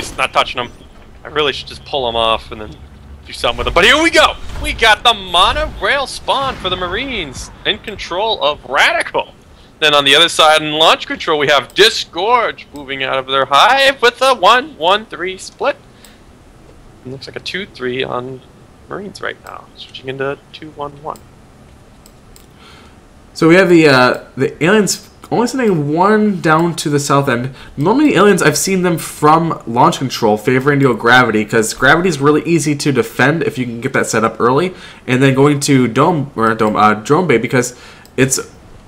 RTs. Not touching them. I really should just pull them off and then do something with them. But here we go. We got the monorail spawn for the Marines in control of RadicaL. Then on the other side in launch control, we have dysgorge moving out of their hive with a 1-1-3 split. It looks like a 2-3 on Marines right now, switching into 2-1-1. So we have the aliens only sending one down to the south end. Normally the aliens, I've seen them from launch control favoring to go gravity, because gravity is really easy to defend if you can get that set up early, and then going to drone bay, because it's,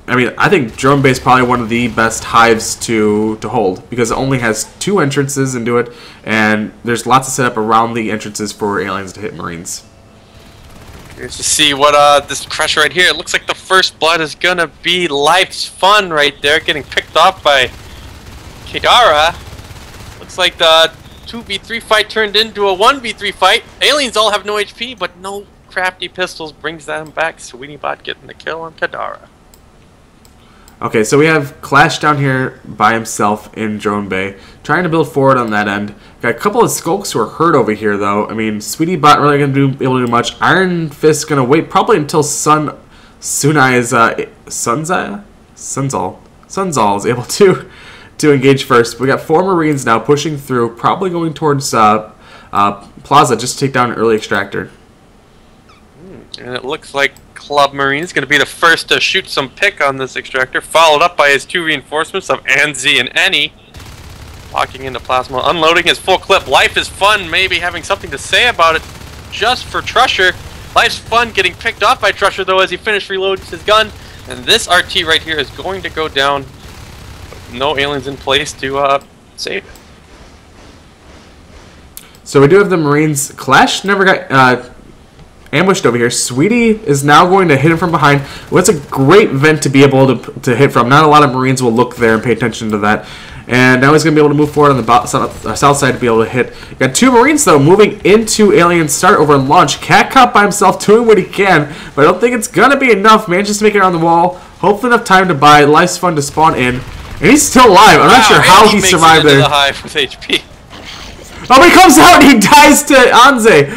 I mean, I think drone bay is probably one of the best hives to hold, because it only has 2 entrances into it, and there's lots of setup around the entrances for aliens to hit Marines. Here's to see what this crush right here. It looks like the first blood is gonna be Life's Fun right there, getting picked off by Kadara. Looks like the 2v3 fight turned into a 1v3 fight. Aliens all have no HP, but no crafty pistols brings them back. SweetieBot getting the kill on Kadara. Okay, so we have Clash down here by himself in drone bay, trying to build forward on that end. Got a couple of skulks who are hurt over here, though. I mean, SweetieBot really going to be able to do much. Iron Fist going to wait probably until Sunzal is able to engage first. We got 4 Marines now pushing through, probably going towards Plaza just to take down an early extractor. And it looks like Club Marine is going to be the first to shoot some pick on this extractor, followed up by his 2 reinforcements of Anzi and Annie. Walking into Plasma, unloading his full clip. Life is Fun, maybe having something to say about it just for Trusher. Life's Fun getting picked off by Trusher, though, as he finished reloads his gun. And this RT right here is going to go down with no aliens in place to save it. So we do have the Marines. Clash never got ambushed over here. Sweetie is now going to hit him from behind. Well, it's a great vent to be able to hit from. Not a lot of Marines will look there and pay attention to that. And now he's going to be able to move forward on the south side to be able to hit. Got 2 Marines, though, moving into Alien Start over in launch. Cat Cop by himself doing what he can, but I don't think it's going to be enough. Manages to make it around the wall. Hopefully enough time to buy Life's Fun to spawn in. And he's still alive. I'm not sure how he survived there. The hive with HP. Oh, but he comes out and he dies to Anze.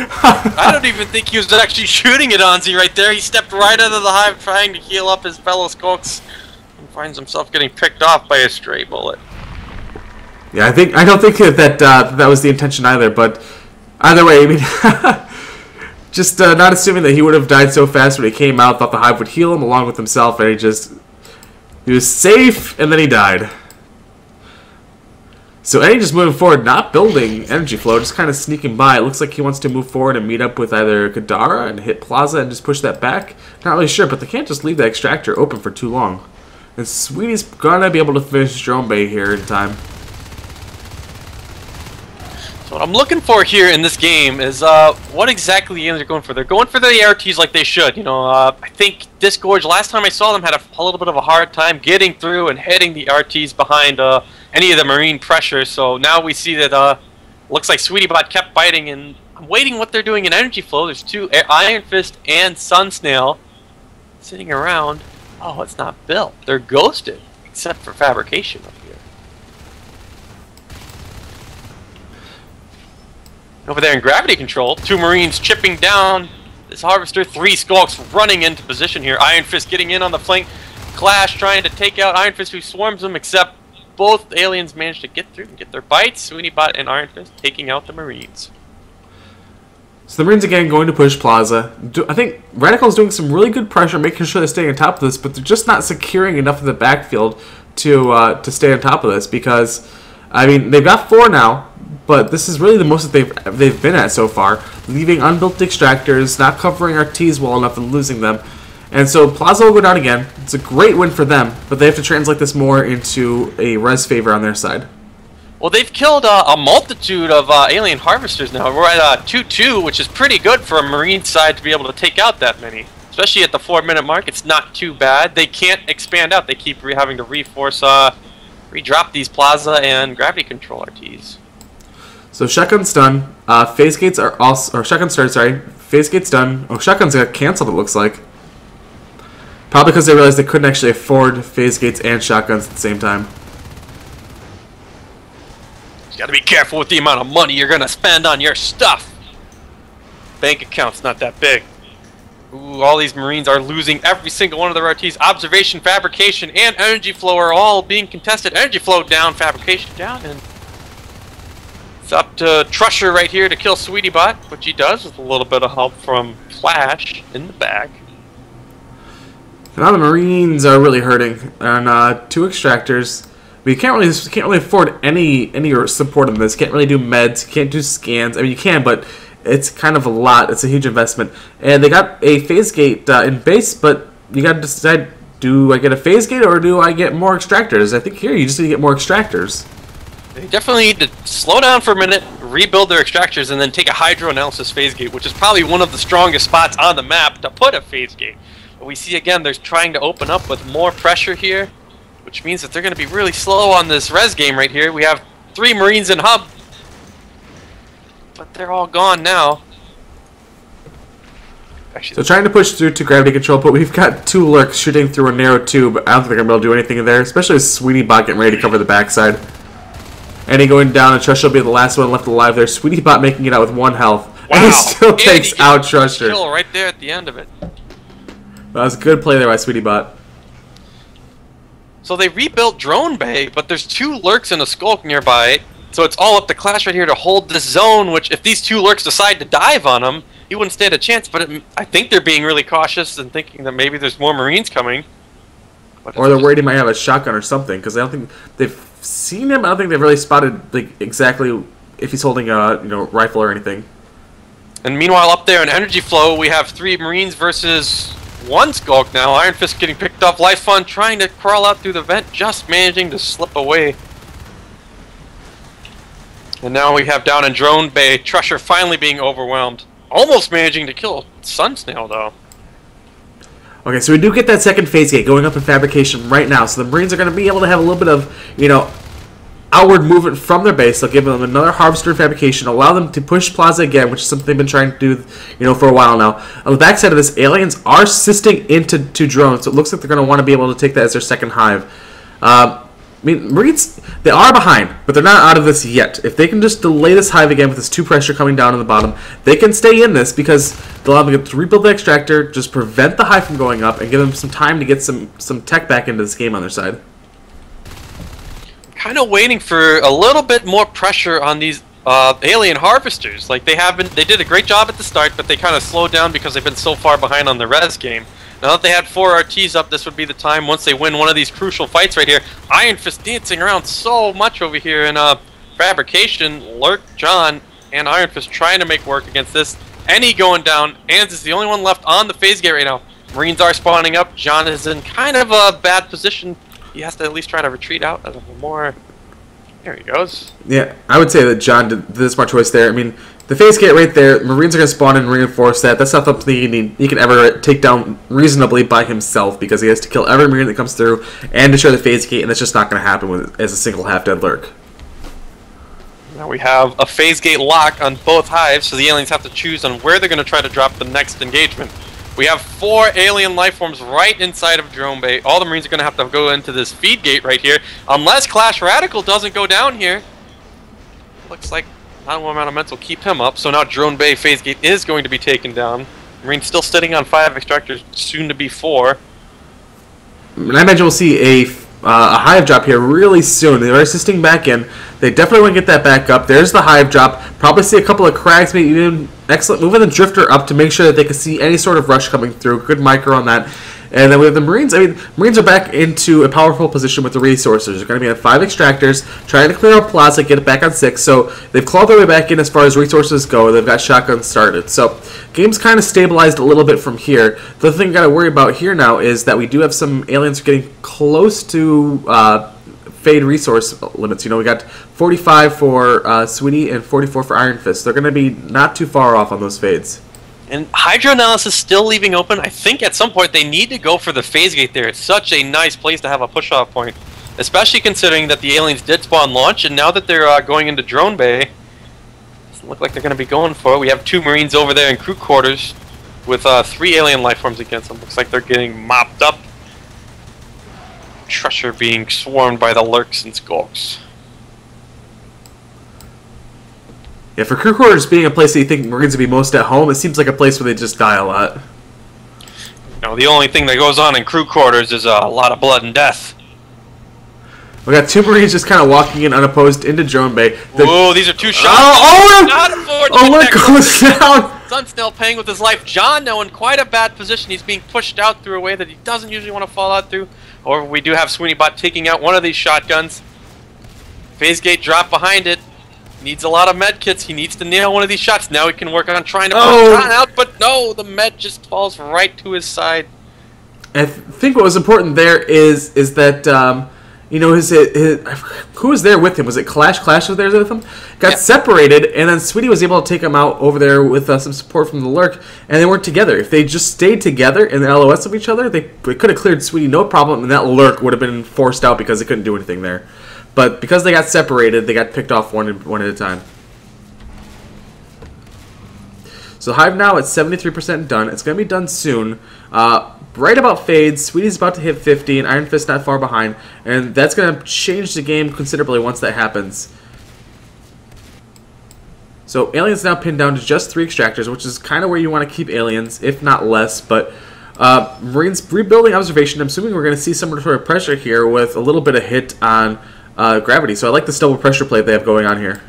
I don't even think he was actually shooting at Anzi right there. He stepped right out of the hive trying to heal up his fellow skulks and finds himself getting picked off by a stray bullet. Yeah, I don't think that was the intention either, but either way, I mean, just not assuming that he would have died so fast when he came out, thought the hive would heal him along with himself, and he was safe, and then he died. So Eddie just moving forward, not building energy flow, just kind of sneaking by. It looks like he wants to move forward and meet up with either Kadara and hit Plaza and just push that back. Not really sure, but they can't just leave the extractor open for too long. And Sweetie's gonna be able to finish drone bay here in time. So what I'm looking for here in this game is what exactly the aliens are going for. They're going for the ARTs like they should. You know, I think dysgorge, last time I saw them, had a little bit of a hard time getting through and hitting the RTs behind any of the Marine pressure. So now we see that looks like SweetieBot kept fighting, and I'm waiting what they're doing in energy flow. There's 2 Iron Fist and Sun Snail sitting around. Oh, it's not built. They're ghosted, except for fabrication up here. Over there in gravity control, 2 Marines chipping down this harvester, 3 skulks running into position here. Iron Fist getting in on the flank. Clash trying to take out Iron Fist, who swarms them, except both aliens managed to get through and get their bites. SweetieBot and Iron Fist taking out the Marines. So the Marines again going to push Plaza. I think RadicaL is doing some really good pressure, making sure they're staying on top of this, but they're just not securing enough of the backfield to stay on top of this, because, I mean, they've got 4 now, but this is really the most that they've been at so far, leaving unbuilt extractors, not covering RTs well enough and losing them. And so Plaza will go down again. It's a great win for them, but they have to translate this more into a res favor on their side. Well, they've killed a multitude of alien harvesters now. We're at 2-2, which is pretty good for a Marine side to be able to take out that many. Especially at the 4-minute mark, it's not too bad. They can't expand out. They keep having to redrop these Plaza and gravity control RTs. So shotgun's done. Phase gates are also, or shotgun started. Sorry, phase gates done. Oh, shotguns got canceled. It looks like. Probably because they realized they couldn't actually afford phase gates and shotguns at the same time. You gotta be careful with the amount of money you're gonna spend on your stuff. Bank account's not that big. Ooh, all these Marines are losing every single one of their RTs. Observation, fabrication, and energy flow are all being contested. Energy flow down, fabrication down, and it's up to Trusher right here to kill Sweetie Bot, which he does with a little bit of help from Flash in the back. Now the Marines are really hurting, and 2 extractors. We can't really afford any support on this. Can't really do meds. Can't do scans. I mean, you can, but it's kind of a lot. It's a huge investment. And they got a phase gate in base, but you got to decide: do I get a phase gate or do I get more extractors? I think here you just need to get more extractors. They definitely need to slow down for a minute, rebuild their extractors, and then take a hydro analysis phase gate, which is probably one of the strongest spots on the map to put a phase gate. But we see again, they're trying to open up with more pressure here, which means that they're going to be really slow on this res game right here. We have 3 Marines in hub, but they're all gone now. Actually, so trying to push through to gravity control, but we've got 2 lurks shooting through a narrow tube. I don't think they're going to be able to do anything in there, especially with Sweetie Bot getting ready to cover the backside. Annie going down, and Trusher will be the last one left alive there. Sweetie Bot making it out with 1 health. Wow. And he still takes out Trusher. Kill right there at the end of it. That was a good play there by Sweetie Bot. So they rebuilt Drone Bay, but there's 2 lurks and a skulk nearby. So it's all up to Clash right here to hold this zone, which if these 2 lurks decide to dive on him, he wouldn't stand a chance. But I think they're being really cautious and thinking that maybe there's more Marines coming. Or they're worried he might have a shotgun or something, because I don't think they've seen him. I don't think they've really spotted like exactly if he's holding a rifle or anything. And meanwhile, up there in energy flow, we have 3 Marines versus 1 skulk now. Iron Fist getting picked off. Life Fund trying to crawl out through the vent, just managing to slip away. And now we have down in Drone Bay, Trusher finally being overwhelmed. Almost managing to kill Sun Snail, though. Okay, so we do get that second phase gate going up in fabrication right now. So the Marines are going to be able to have a little bit of, outward movement from their base. They'll give them another harvester in fabrication, allow them to push Plaza again, which is something they've been trying to do, for a while now. On the backside of this, aliens are assisting into drones, so it looks like they're going to want to be able to take that as their second hive. Marines, they are behind, but they're not out of this yet. If they can just delay this hive again with this 2 pressure coming down on the bottom, they can stay in this because they'll have to rebuild the extractor, just prevent the hive from going up, and give them some time to get some tech back into this game on their side. Kind of waiting for a little bit more pressure on these alien harvesters. Like they did a great job at the start, but they kind of slowed down because they've been so far behind on the res game. Now that they had 4 RTs up, this would be the time once they win one of these crucial fights right here. Iron Fist dancing around so much over here in fabrication. Lurk, John, and Iron Fist trying to make work against this. Any going down. Ans is the only one left on the phase gate right now. Marines are spawning up. John is in kind of a bad position. He has to at least try to retreat out a little more. There he goes. Yeah, I would say that John did the smart choice there. I mean, the phase gate right there, Marines are going to spawn and reinforce that. That's not something he can ever take down reasonably by himself because he has to kill every Marine that comes through and destroy the phase gate, and that's just not going to happen as a single half-dead lurk. Now we have a phase gate lock on both hives, so the aliens have to choose on where they're going to try to drop the next engagement. We have 4 alien life forms right inside of Drone Bay. All the Marines are going to have to go into this feed gate right here. Unless Clash RadicaL doesn't go down here. Looks like not one amount of mental keep him up. So now Drone Bay phase gate is going to be taken down. Marines still sitting on 5 extractors, soon to be 4. And I imagine we'll see a hive drop here really soon. They're assisting back in. They definitely want to get that back up. There's the hive drop. Probably see a couple of cracks, maybe even excellent moving the drifter up to make sure that they can see any sort of rush coming through. Good micro on that. And then we have the Marines. I mean, Marines are back into a powerful position with the resources. They're going to be at 5 extractors, trying to clear out Plaza, get it back on 6. So they've clawed their way back in as far as resources go. They've got shotguns started. So game's kind of stabilized a little bit from here. The thing you got to worry about here now is that we do have some aliens getting close to fade resource limits. We got 45 for Sweetie and 44 for Iron Fist. They're going to be not too far off on those fades. And Hydro Analysis still leaving open. I think at some point they need to go for the phase gate there. It's such a nice place to have a push-off point. Especially considering that the aliens did spawn launch, and now that they're going into Drone Bay, doesn't look like they're going to be going for it. We have 2 Marines over there in crew quarters with 3 alien life forms against them. Looks like they're getting mopped up. Trusher being swarmed by the lurks and skulks. Yeah, for crew quarters being a place that you think Marines would be most at home, it seems like a place where they just die a lot. The only thing that goes on in crew quarters is a lot of blood and death. We got 2 Marines just kind of walking in unopposed into drone bay. Whoa, these are 2 shots. What goes down? Sunsnell paying with his life. John now in quite a bad position. He's being pushed out through a way that he doesn't usually want to fall out through. Or we do have SweeneyBot taking out one of these shotguns. Phase gate drop behind it. Needs a lot of med kits. He needs to nail one of these shots. Now he can work on trying to push John out, but no, the med just falls right to his side. I think what was important there is that you know, who was there with him? Was it Clash? Clash was there with him? Got separated, and then Sweetie was able to take him out over there with some support from the Lurk, and they weren't together. If they just stayed together in the LOS of each other, they could have cleared Sweetie no problem, and that Lurk would have been forced out because they couldn't do anything there. But because they got separated, they got picked off one at a time. So Hive now at 73% done. It's going to be done soon. Right about fades, Sweetie's about to hit 50, and Iron Fist not far behind, and that's going to change the game considerably once that happens. So Alien's now pinned down to just 3 extractors, which is kind of where you want to keep Aliens, if not less, but Marines rebuilding observation. I'm assuming we're going to see some sort of pressure here with a little bit of hit on gravity, so I like this double pressure play they have going on here.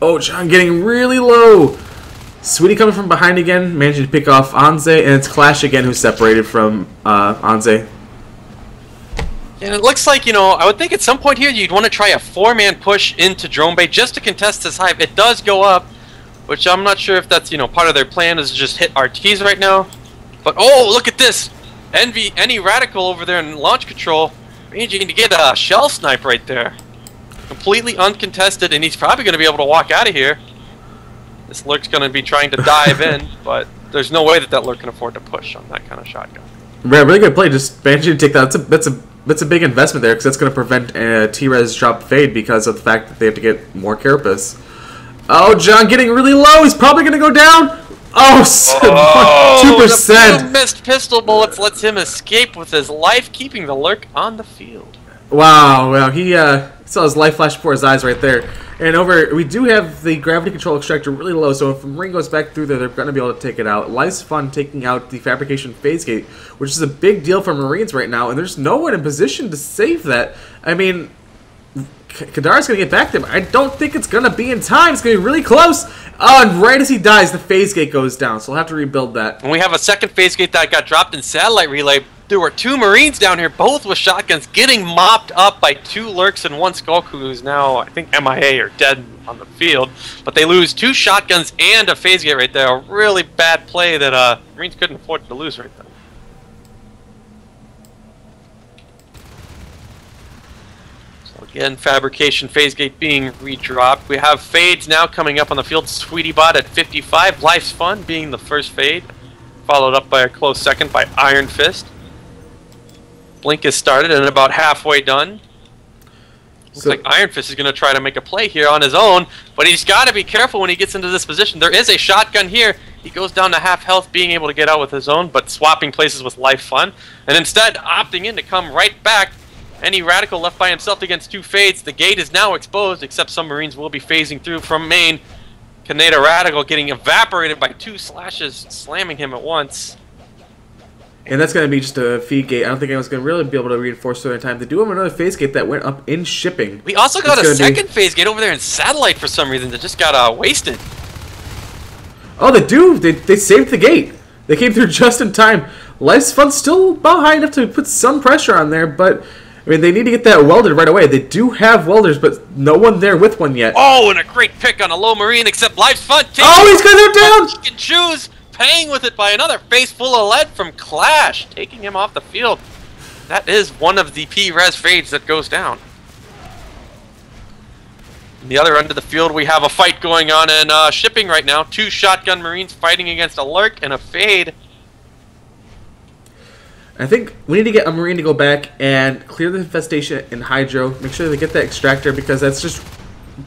Oh, John getting really low. Sweetie coming from behind again, managing to pick off Anze, and it's Clash again who's separated from Anze. And it looks like, you know, I would think at some point here you'd want to try a 4-man push into Drone Bay just to contest this Hive. It does go up, which I'm not sure if that's, you know, part of their plan is to just hit RTs right now. But, oh, look at this! Any RadicaL over there in launch control, managing to get a shell snipe right there. Completely uncontested, and he's probably going to be able to walk out of here. This Lurk's going to be trying to dive in, but there's no way that Lurk can afford to push on that kind of shotgun. Yeah, really good play. Just managing to take that. That's a big investment there because that's going to prevent a T-Res drop fade because of the fact that they have to get more Carapace. Oh, John getting really low. He's probably going to go down. Oh, 2%. The missed pistol bullets lets him escape with his life, keeping the Lurk on the field. Wow, he saw his life flash before his eyes right there. And we do have the gravity control extractor really low, so if a Marine goes back through there, they're going to be able to take it out. Life's Fun taking out the fabrication phase gate, which is a big deal for Marines right now, and there's no one in position to save that. I mean, Kadar's going to get back to him. I don't think it's going to be in time. It's going to be really close. Oh, and right as he dies, the phase gate goes down, so we'll have to rebuild that. And we have a second phase gate that got dropped in satellite relay. There were 2 Marines down here, both with shotguns, getting mopped up by 2 Lurks and 1 Skulk, who's now, I think, MIA or dead on the field. But they lose 2 shotguns and a phase gate right there. A really bad play that Marines couldn't afford to lose right there. So again, fabrication phase gate being redropped. We have fades now coming up on the field. SweeneyBot at 55. Life's Fun being the first fade, followed up by a close second by Iron Fist. Blink is started and about halfway done. Looks like Iron Fist is going to try to make a play here on his own, but he's got to be careful when he gets into this position. There is a shotgun here. He goes down to half health, being able to get out with his own, but swapping places with Life Fun, and instead opting in to come right back. Any RadicaL left by himself against 2 fades. The gate is now exposed, except some Marines will be phasing through from main. Canada RadicaL getting evaporated by 2 slashes, slamming him at once. And that's going to be just a feed gate. I don't think anyone's going to really be able to reinforce through in time. They do have another phase gate that went up in shipping. We also got a second phase gate over there in satellite for some reason that just got wasted. Oh, they do. They saved the gate. They came through just in time. Life's Fun still about high enough to put some pressure on there, but I mean, they need to get that welded right away. They do have welders, but no one there with one yet. Oh, and a great pick on a low Marine, except Life's Fun. Oh, he's going to go down! He can choose. Paying with it by another face full of lead from Clash, taking him off the field. That is one of the P-Res fades that goes down. On the other end of the field, we have a fight going on in shipping right now. 2 shotgun Marines fighting against a Lurk and a fade. I think we need to get a Marine to go back and clear the infestation in Hydro. Make sure they get that extractor because that's just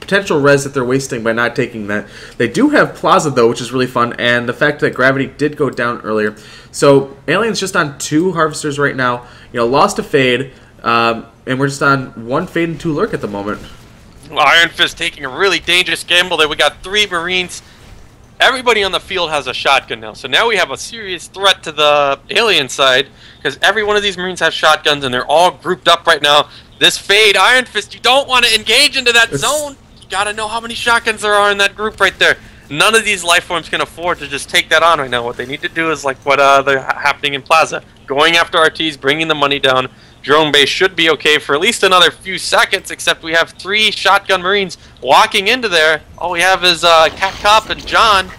potential res that they're wasting by not taking that. They do have Plaza though, which is really fun, and the fact that gravity did go down earlier. So Alien's just on 2 harvesters right now. You know, lost a fade, and we're just on 1 fade and 2 Lurk at the moment. Iron Fist taking a really dangerous gamble there. We got 3 Marines. Everybody on the field has a shotgun now. So now we have a serious threat to the alien side, because every one of these Marines have shotguns, and they're all grouped up right now. This Fade, Iron Fist, you don't want to engage into that zone. You got to know how many shotguns there are in that group right there. None of these life forms can afford to just take that on right now. What they need to do is like what they're happening in Plaza. Going after RTs, bringing the money down. Drone base should be okay for at least another few seconds, except we have 3 shotgun Marines walking into there. All we have is Cat Cop and John.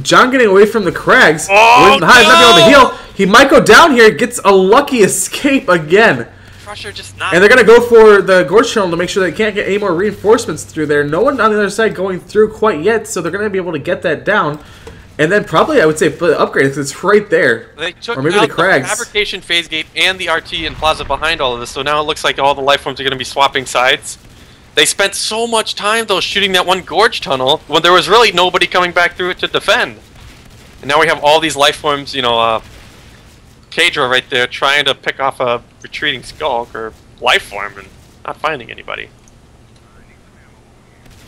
John getting away from the Crags. Oh, the Hive, not being able to heal. He might go down here, gets a lucky escape again. Crusher just not. And they're going to go for the Gorge Tunnel to make sure they can't get any more reinforcements through there. No one on the other side going through quite yet, so they're going to be able to get that down. And then probably, I would say, upgrade, because it's right there. They took or maybe out the Crags. Fabrication Phase Gate and the RT and Plaza behind all of this, so now it looks like all the life forms are going to be swapping sides. They spent so much time, though, shooting that one Gorge Tunnel when there was really nobody coming back through it to defend. And now we have all these life forms, you know, Kadra right there trying to pick off a retreating Skulk or life form and not finding anybody.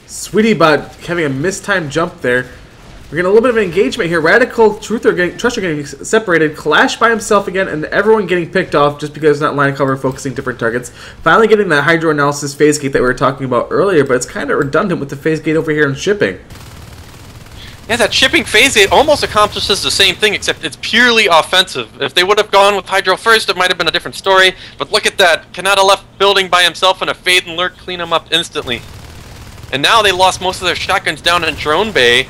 Sweetie Bot having a mistimed jump there. We're getting a little bit of engagement here. RadicaL2 are getting separated. Clash by himself again, and everyone getting picked off just because it's not line of cover, focusing different targets. Finally getting that Hydro Analysis phase gate that we were talking about earlier, but it's kind of redundant with the phase gate over here in shipping. Yeah, that shipping phase gate almost accomplishes the same thing, except it's purely offensive. If they would have gone with Hydro first, it might have been a different story. But look at that. Kanata left building by himself, and a Fade and Lurk clean him up instantly. And now they lost most of their shotguns down in Drone Bay.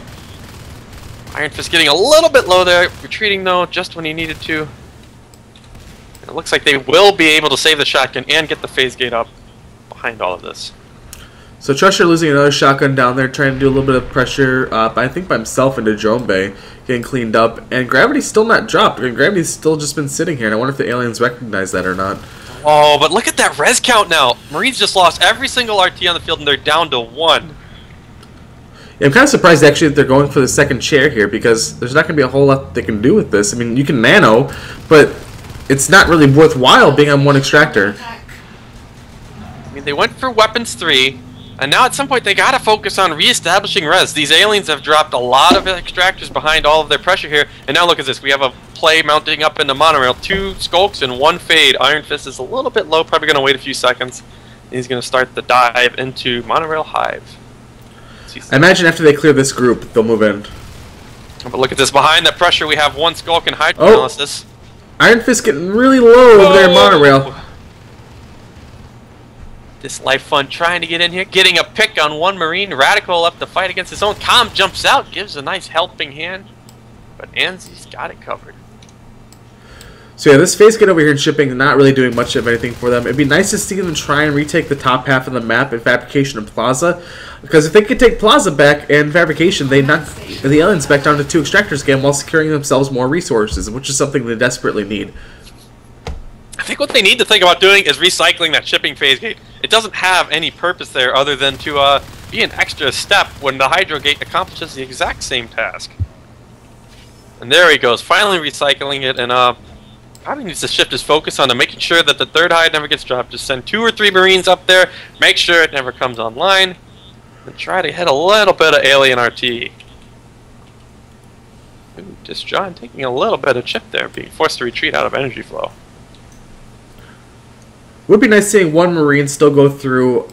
Iron Fist getting a little bit low there, retreating though, just when he needed to. And it looks like they will be able to save the shotgun and get the phase gate up behind all of this. So Trusher losing another shotgun down there, trying to do a little bit of pressure, I think by himself into Drone Bay, getting cleaned up. And Gravity's still not dropped. I mean, Gravity's still just been sitting here, and I wonder if the aliens recognize that or not. Oh, but look at that res count now. Marines just lost every single RT on the field, and they're down to 1. Yeah, I'm kind of surprised actually that they're going for the second chair here, because there's not going to be a whole lot they can do with this. I mean, you can nano, but it's not really worthwhile being on 1 extractor. I mean, they went for weapons 3. And now at some point they gotta focus on re-establishing res. These aliens have dropped a lot of extractors behind all of their pressure here. And now look at this, we have a play mounting up into monorail. 2 Skulks and 1 Fade. Iron Fist is a little bit low, probably gonna wait a few seconds. And he's gonna start the dive into monorail hive. I imagine after they clear this group, they'll move in. But look at this, behind that pressure we have 1 Skulk and Hydro Analysis. Iron Fist getting really low over there in monorail. This Life Fund trying to get in here, getting a pick on 1 Marine. RadicaL up to fight against his own. Com jumps out, gives a nice helping hand, but Anzi's got it covered. So yeah, this phase gate over here in shipping, not really doing much of anything for them. It'd be nice to see them try and retake the top half of the map in Fabrication and Plaza, because if they could take Plaza back and Fabrication, they knock the aliens back down to 2 extractors again while securing themselves more resources, which is something they desperately need. I think what they need to think about doing is recycling that shipping phase gate. It doesn't have any purpose there other than to be an extra step when the Hydro Gate accomplishes the exact same task. And there he goes, finally recycling it, and probably needs to shift his focus on to making sure that the 3rd hide never gets dropped. Just send 2 or 3 Marines up there, make sure it never comes online, and try to hit a little bit of alien RT. Ooh, just John taking a little bit of chip there, being forced to retreat out of energy flow. Would be nice seeing 1 Marine still go through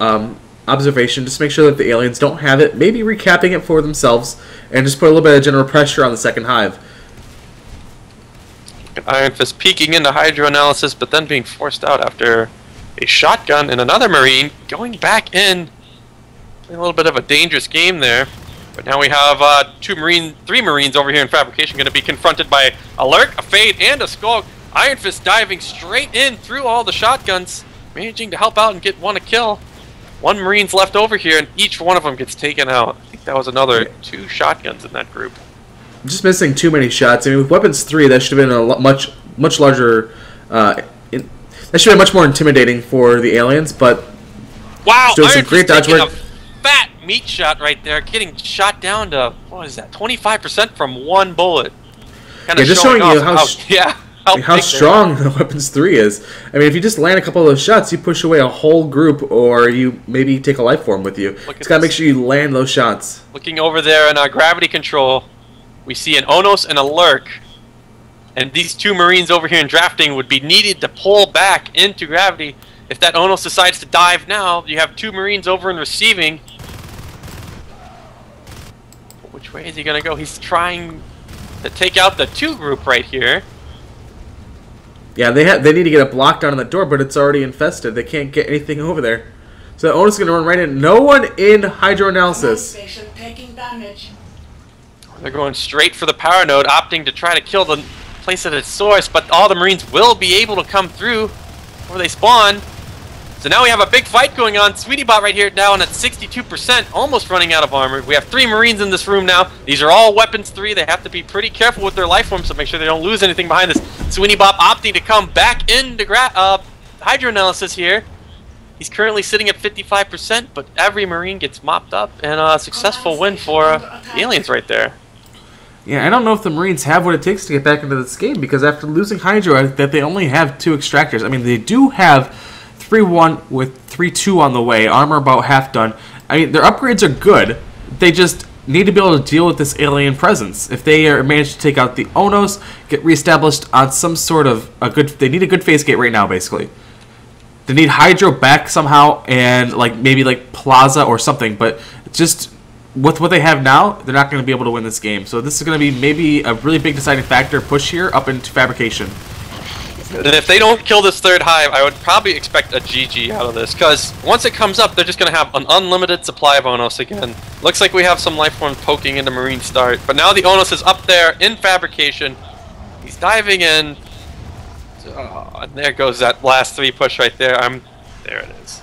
observation, just make sure that the aliens don't have it, maybe recapping it for themselves, and just put a little bit of general pressure on the 2nd hive. Iron Fist peeking into Hydro Analysis, but then being forced out after a shotgun and another Marine going back in. A little bit of a dangerous game there. But now we have 3 Marines over here in Fabrication going to be confronted by a Lurk, a Fade, and a Skulk. Iron Fist diving straight in through all the shotguns, managing to help out and get 1 a kill. 1 Marine's left over here, and each one of them gets taken out. I think that was another 2 shotguns in that group. Just missing too many shots. I mean, with weapons 3, that should have been a much larger. That should have been much more intimidating for the aliens. But wow, doing some great dodge work. A fat meat shot right there, getting shot down to what is that? 25% from 1 bullet. Yeah, just showing you how. Yeah. how strong the Weapons 3 is. I mean, if you just land a couple of those shots, you push away a whole group, or you maybe take a life form with you. Just gotta make sure you land those shots. Looking over there in our gravity control, we see an Onos and a Lurk. And these two Marines over here in drafting would be needed to pull back into gravity. If that Onos decides to dive now, you have two Marines over in receiving. Which way is he gonna go? He's trying to take out the 2 group right here. Yeah, they need to get a block down on the door, but it's already infested. They can't get anything over there. So the Onos is gonna run right in. No one in hydroanalysis. Taking damage. They're going straight for the power node, opting to try to kill the place at its source, but all the Marines will be able to come through before they spawn. So now we have a big fight going on. SweetieBot right here down at 62%, almost running out of armor. We have 3 Marines in this room now. These are all Weapons 3. They have to be pretty careful with their life forms to make sure they don't lose anything behind this. SweetieBot opting to come back into hydroanalysis here. He's currently sitting at 55%, but every Marine gets mopped up, and a successful win for the aliens right there. Yeah, I don't know if the Marines have what it takes to get back into this game, because after losing Hydro, that they only have 2 extractors. I mean, they do have 3-1 with 3-2 on the way, armor about half done. I mean, their upgrades are good. They just need to be able to deal with this alien presence. If they manage to take out the Onos, get reestablished on some sort of a good... They need a good phase gate right now, basically. They need Hydro back somehow, and maybe Plaza or something, but just... With what they have now, they're not going to be able to win this game. So this is going to be maybe a really big deciding factor push here up into fabrication. And if they don't kill this 3rd hive, I would probably expect a GG out of this, because once it comes up, they're just going to have an unlimited supply of Onos again. Looks like we have some life forms poking into Marine start, but now the Onos is up there in fabrication. He's diving in. And there goes that last 3 push right there. There it is.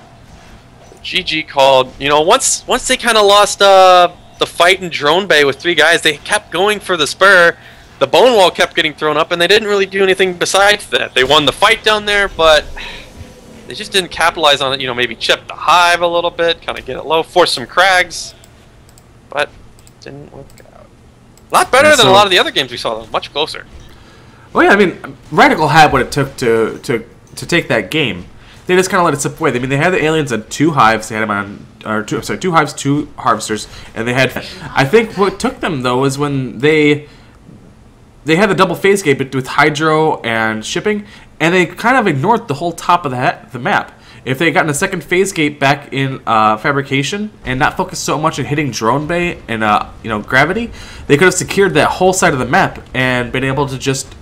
GG called. You know, once they kind of lost the fight in Drone Bay with 3 guys, they kept going for the spur. The bone wall kept getting thrown up, and they didn't really do anything besides that. They won the fight down there, but they just didn't capitalize on it. You know, maybe chip the hive a little bit, kind of get it low, force some crags, but didn't work out. A lot better than a lot of the other games we saw, though. Much closer. Well, yeah, I mean, RadicaL had what it took to take that game. They just kind of let it slip away. I mean, they had the aliens on 2 hives. They had them on, or 2 hives, 2 harvesters, and they had. I think what took them though was when they had the double phase gate with Hydro and shipping, and they kind of ignored the whole top of the map. If they had gotten a second phase gate back in fabrication and not focused so much on hitting Drone Bay and gravity, they could have secured that whole side of the map and been able to just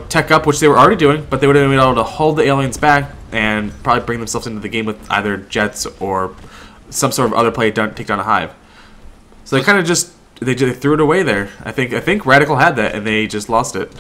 tech up, which they were already doing, but they would have been able to hold the aliens back and probably bring themselves into the game with either jets or some sort of other play to take down a hive. So they kind of just they threw it away there. I think RadicaL had that and they just lost it.